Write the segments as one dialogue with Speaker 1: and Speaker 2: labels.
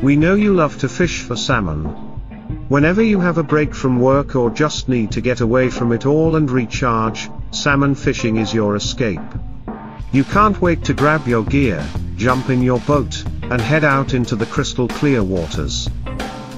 Speaker 1: We know you love to fish for salmon. Whenever you have a break from work or just need to get away from it all and recharge, salmon fishing is your escape. You can't wait to grab your gear, jump in your boat, and head out into the crystal clear waters.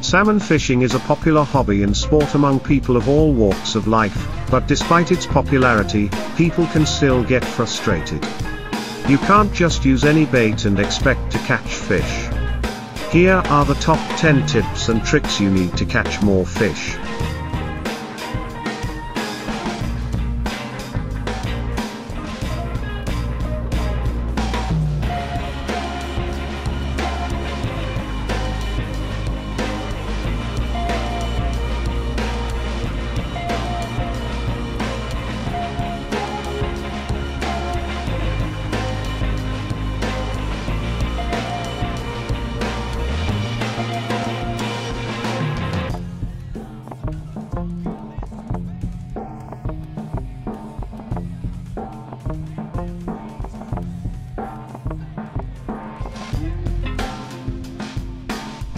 Speaker 1: Salmon fishing is a popular hobby and sport among people of all walks of life, but despite its popularity, people can still get frustrated. You can't just use any bait and expect to catch fish. Here are the top 10 tips and tricks you need to catch more fish.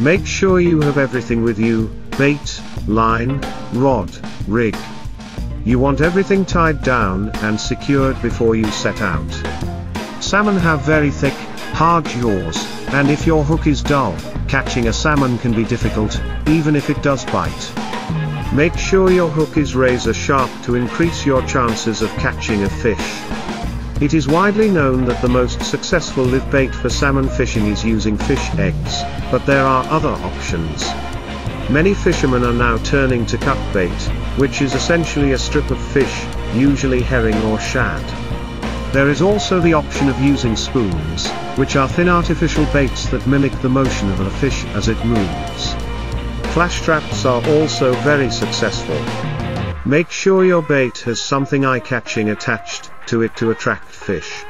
Speaker 1: Make sure you have everything with you: bait, line, rod, rig. You want everything tied down and secured before you set out. Salmon have very thick, hard jaws, and if your hook is dull, catching a salmon can be difficult, even if it does bite. Make sure your hook is razor sharp to increase your chances of catching a fish. It is widely known that the most successful live bait for salmon fishing is using fish eggs, but there are other options. Many fishermen are now turning to cut bait, which is essentially a strip of fish, usually herring or shad. There is also the option of using spoons, which are thin artificial baits that mimic the motion of a fish as it moves. Flash traps are also very successful. Make sure your bait has something eye-catching attached to it to attract fish.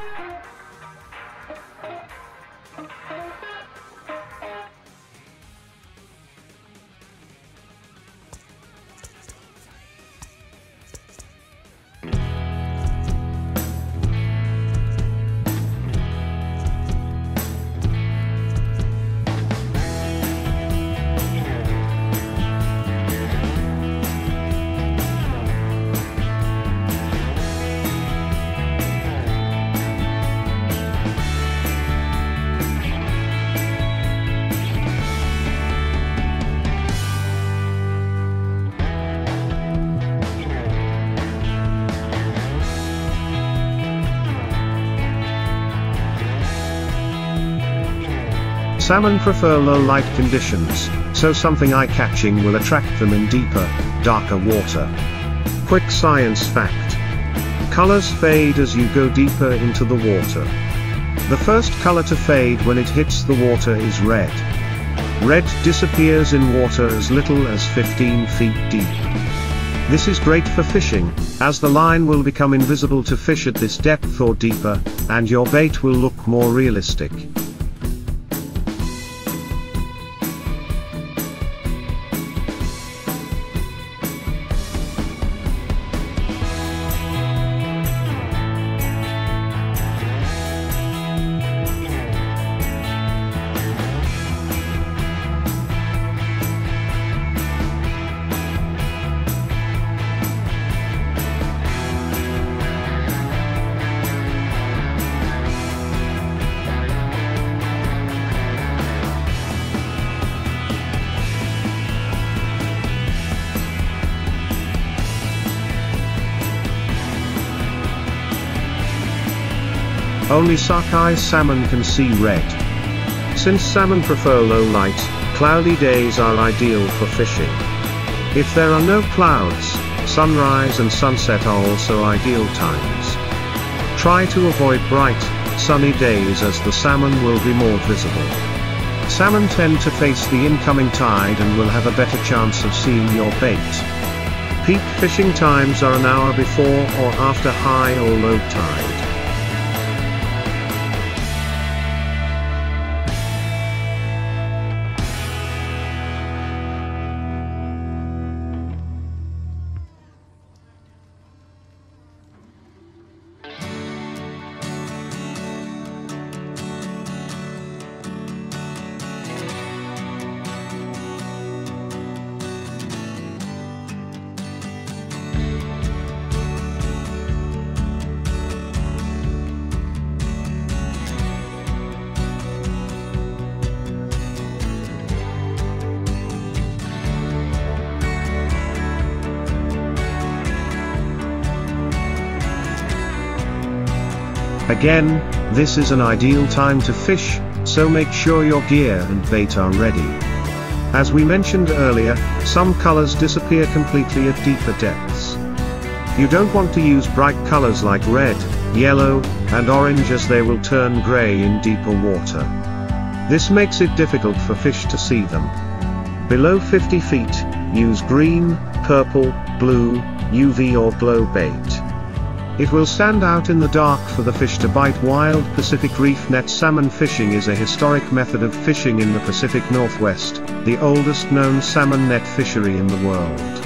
Speaker 1: Salmon prefer low light conditions, so something eye-catching will attract them in deeper, darker water. Quick science fact: colors fade as you go deeper into the water. The first color to fade when it hits the water is red. Red disappears in water as little as 15 feet deep. This is great for fishing, as the line will become invisible to fish at this depth or deeper, and your bait will look more realistic. Only sockeye salmon can see red. Since salmon prefer low light, cloudy days are ideal for fishing. If there are no clouds, sunrise and sunset are also ideal times. Try to avoid bright, sunny days as the salmon will be more visible. Salmon tend to face the incoming tide and will have a better chance of seeing your bait. Peak fishing times are an hour before or after high or low tide. Again, this is an ideal time to fish, so make sure your gear and bait are ready. As we mentioned earlier, some colors disappear completely at deeper depths. You don't want to use bright colors like red, yellow, and orange, as they will turn gray in deeper water. This makes it difficult for fish to see them. Below 50 feet, use green, purple, blue, UV or glow bait. It will stand out in the dark for the fish to bite. Wild Pacific Reef net salmon fishing is a historic method of fishing in the Pacific Northwest, the oldest known salmon net fishery in the world.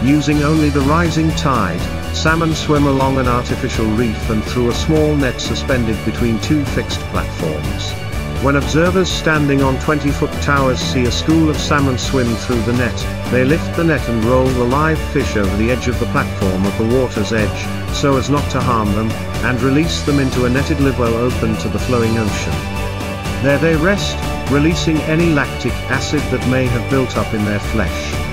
Speaker 1: Using only the rising tide, salmon swim along an artificial reef and through a small net suspended between two fixed platforms. When observers standing on 20-foot towers see a school of salmon swim through the net, they lift the net and roll the live fish over the edge of the platform at the water's edge, so as not to harm them, and release them into a netted live well open to the flowing ocean. There they rest, releasing any lactic acid that may have built up in their flesh.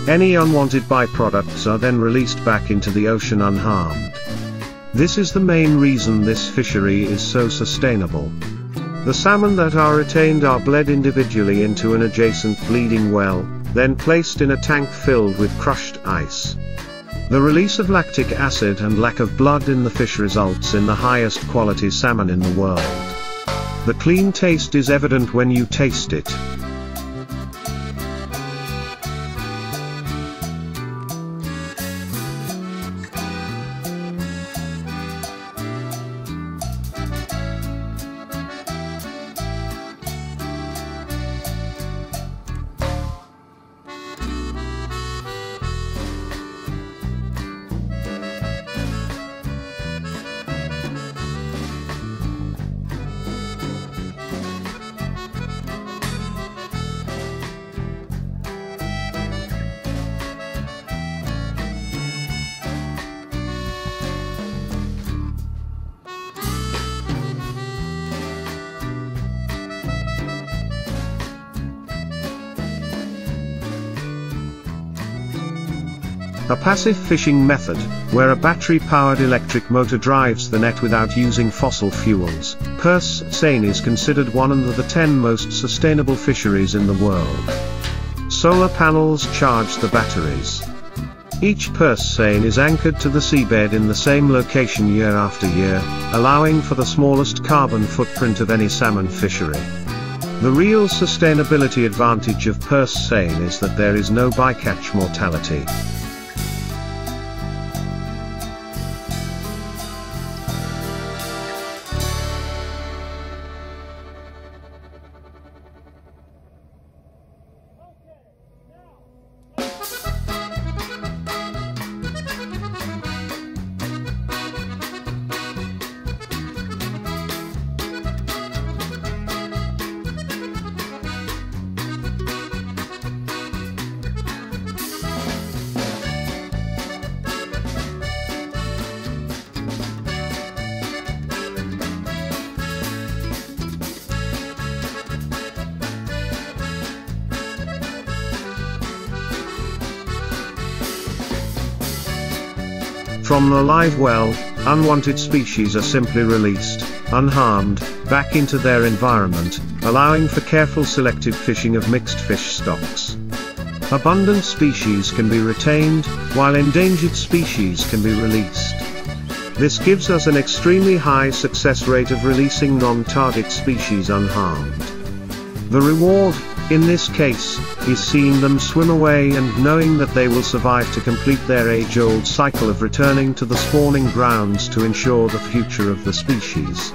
Speaker 1: Any unwanted byproducts are then released back into the ocean unharmed. This is the main reason this fishery is so sustainable. The salmon that are retained are bled individually into an adjacent bleeding well, then placed in a tank filled with crushed ice. The release of lactic acid and lack of blood in the fish results in the highest quality salmon in the world. The clean taste is evident when you taste it. A passive fishing method, where a battery-powered electric motor drives the net without using fossil fuels. Purse seine is considered one of the 10 most sustainable fisheries in the world. Solar panels charge the batteries. Each purse seine is anchored to the seabed in the same location year after year, allowing for the smallest carbon footprint of any salmon fishery. The real sustainability advantage of purse seine is that there is no bycatch mortality. From the live well, unwanted species are simply released, unharmed, back into their environment, allowing for careful selective fishing of mixed fish stocks. Abundant species can be retained, while endangered species can be released. This gives us an extremely high success rate of releasing non-target species unharmed. The reward, in this case, is seeing them swim away and knowing that they will survive to complete their age-old cycle of returning to the spawning grounds to ensure the future of the species.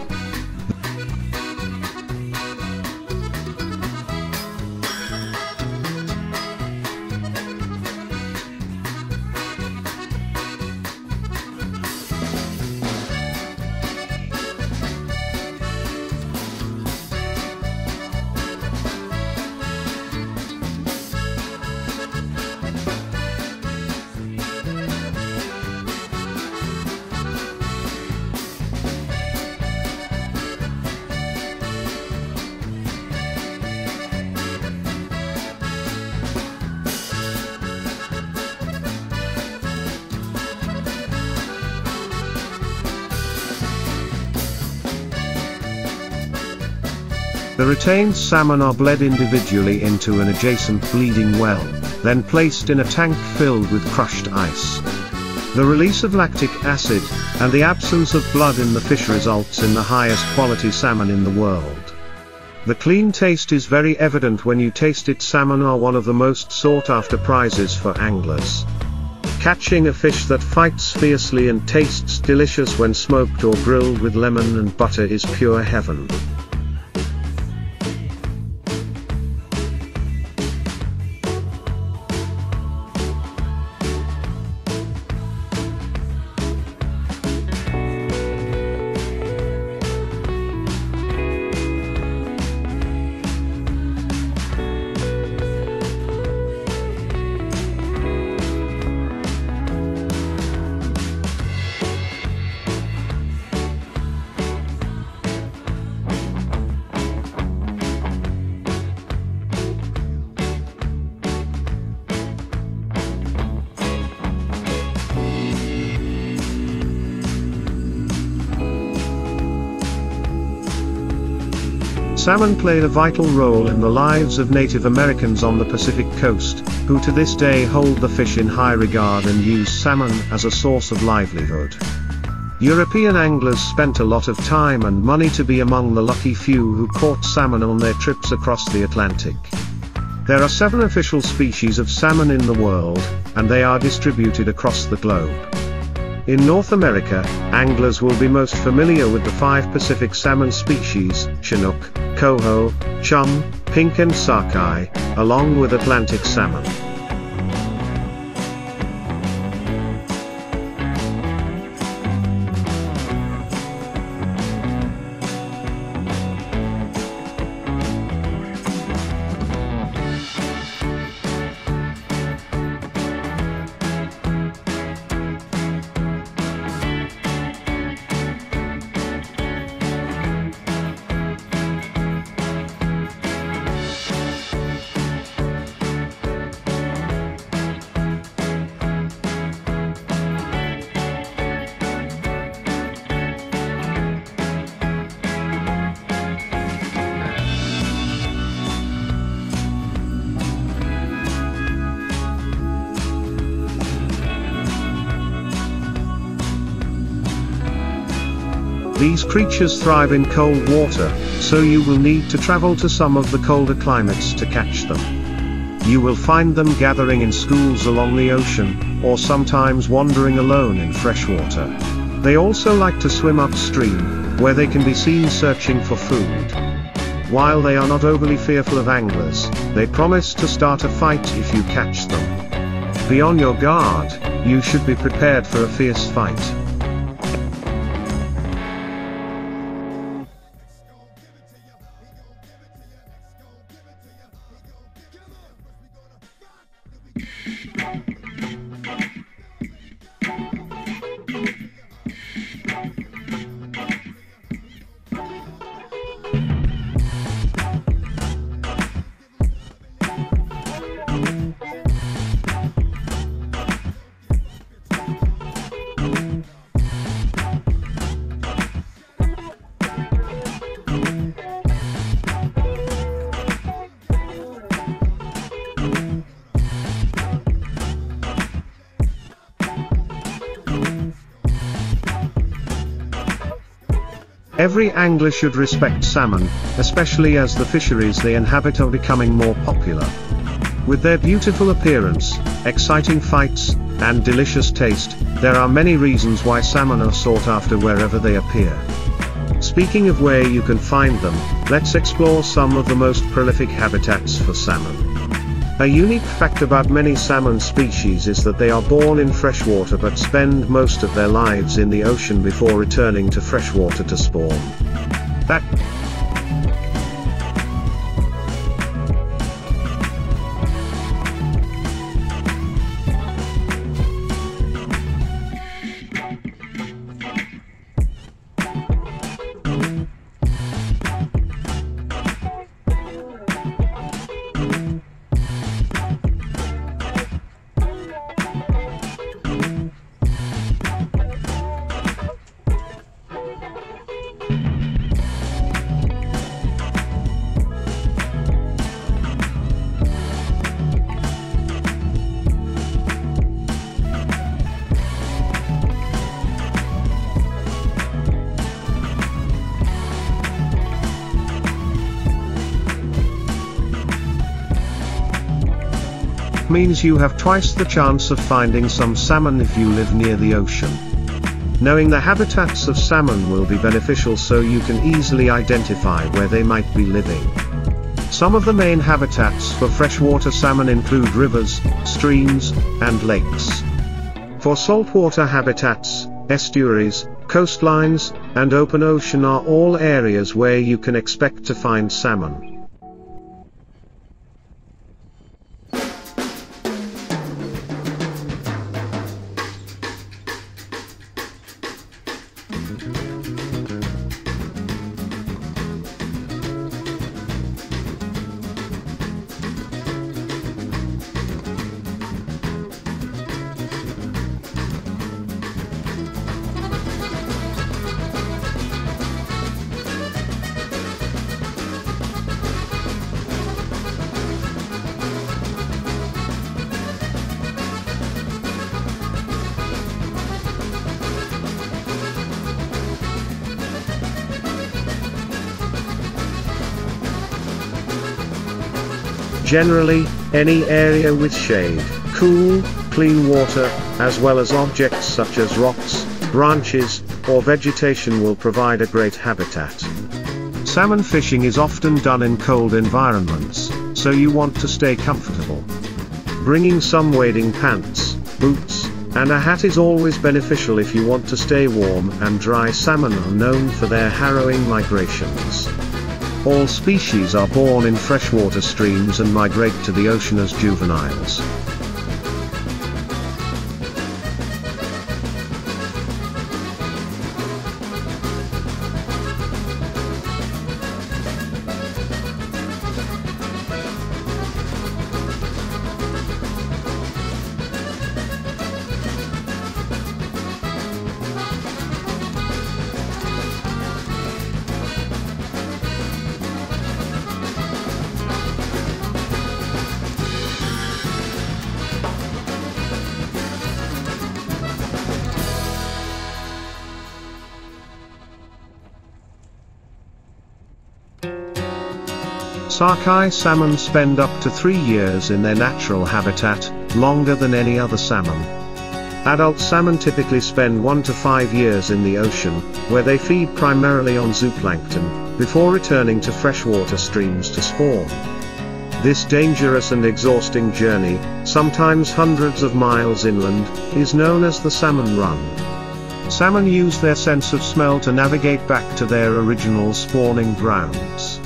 Speaker 1: The retained salmon are bled individually into an adjacent bleeding well, then placed in a tank filled with crushed ice. The release of lactic acid, and the absence of blood in the fish results in the highest quality salmon in the world. The clean taste is very evident when you taste it. Salmon are one of the most sought after prizes for anglers. Catching a fish that fights fiercely and tastes delicious when smoked or grilled with lemon and butter is pure heaven. Salmon played a vital role in the lives of Native Americans on the Pacific coast, who to this day hold the fish in high regard and use salmon as a source of livelihood. European anglers spent a lot of time and money to be among the lucky few who caught salmon on their trips across the Atlantic. There are 7 official species of salmon in the world, and they are distributed across the globe. In North America, anglers will be most familiar with the 5 Pacific salmon species, Chinook, Coho, Chum, Pink and Sockeye, along with Atlantic salmon. These creatures thrive in cold water, so you will need to travel to some of the colder climates to catch them. You will find them gathering in schools along the ocean, or sometimes wandering alone in freshwater. They also like to swim upstream, where they can be seen searching for food. While they are not overly fearful of anglers, they promise to start a fight if you catch them. Be on your guard, you should be prepared for a fierce fight. Every angler should respect salmon, especially as the fisheries they inhabit are becoming more popular. With their beautiful appearance, exciting fights, and delicious taste, there are many reasons why salmon are sought after wherever they appear. Speaking of where you can find them, let's explore some of the most prolific habitats for salmon. A unique fact about many salmon species is that they are born in freshwater but spend most of their lives in the ocean before returning to freshwater to spawn. That means you have twice the chance of finding some salmon if you live near the ocean. Knowing the habitats of salmon will be beneficial so you can easily identify where they might be living. Some of the main habitats for freshwater salmon include rivers, streams, and lakes. For saltwater habitats, estuaries, coastlines, and open ocean are all areas where you can expect to find salmon. Generally, any area with shade, cool, clean water, as well as objects such as rocks, branches, or vegetation will provide a great habitat. Salmon fishing is often done in cold environments, so you want to stay comfortable. Bringing some wading pants, boots, and a hat is always beneficial if you want to stay warm and dry. Salmon are known for their harrowing migrations. All species are born in freshwater streams and migrate to the ocean as juveniles. Sockeye salmon spend up to 3 years in their natural habitat, longer than any other salmon. Adult salmon typically spend 1 to 5 years in the ocean, where they feed primarily on zooplankton, before returning to freshwater streams to spawn. This dangerous and exhausting journey, sometimes hundreds of miles inland, is known as the salmon run. Salmon use their sense of smell to navigate back to their original spawning grounds.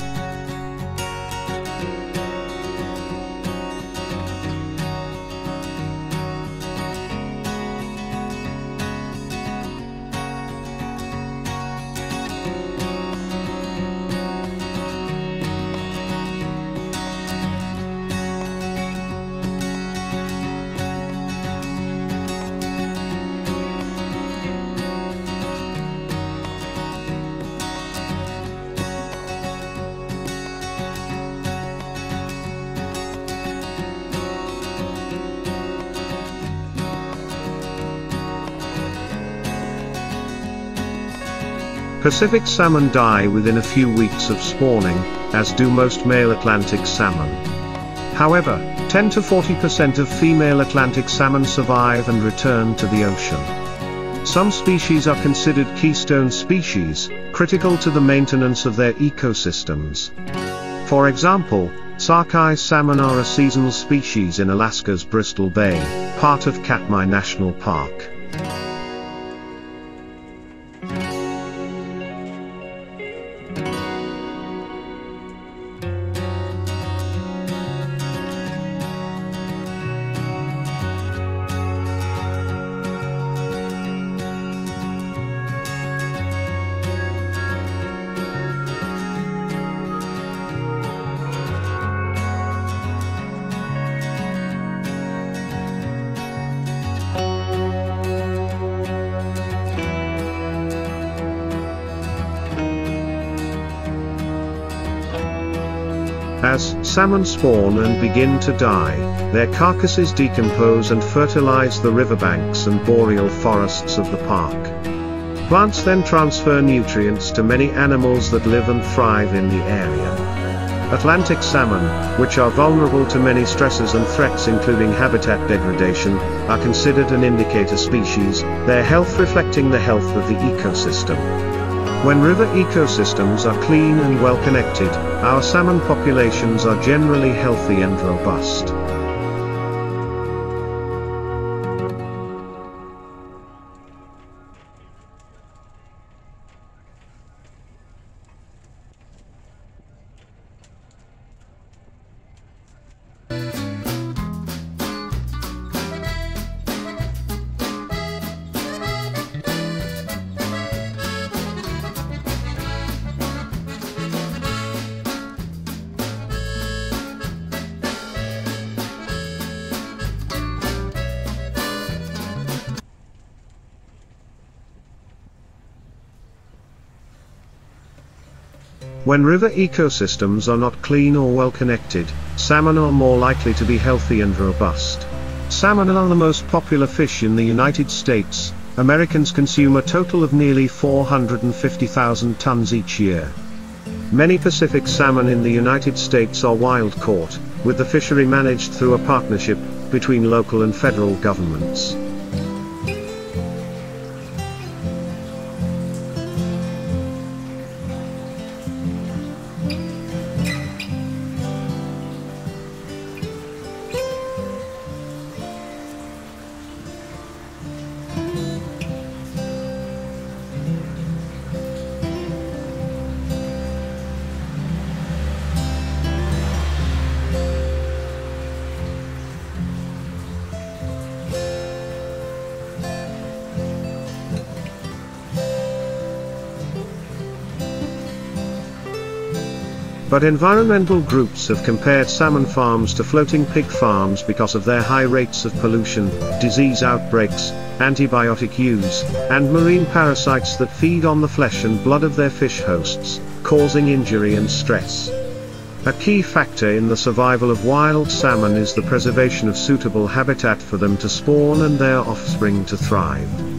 Speaker 1: Pacific salmon die within a few weeks of spawning, as do most male Atlantic salmon. However, 10 to 40% of female Atlantic salmon survive and return to the ocean. Some species are considered keystone species, critical to the maintenance of their ecosystems. For example, sockeye salmon are a seasonal species in Alaska's Bristol Bay, part of Katmai National Park. As salmon spawn and begin to die, their carcasses decompose and fertilize the riverbanks and boreal forests of the park. Plants then transfer nutrients to many animals that live and thrive in the area. Atlantic salmon, which are vulnerable to many stresses and threats including habitat degradation, are considered an indicator species, their health reflecting the health of the ecosystem. When river ecosystems are clean and well connected, our salmon populations are generally healthy and robust. When river ecosystems are not clean or well connected, salmon are more likely to be healthy and robust. Salmon are the most popular fish in the United States. Americans consume a total of nearly 450,000 tons each year. Many Pacific salmon in the United States are wild caught, with the fishery managed through a partnership between local and federal governments. But environmental groups have compared salmon farms to floating pig farms because of their high rates of pollution, disease outbreaks, antibiotic use, and marine parasites that feed on the flesh and blood of their fish hosts, causing injury and stress. A key factor in the survival of wild salmon is the preservation of suitable habitat for them to spawn and their offspring to thrive.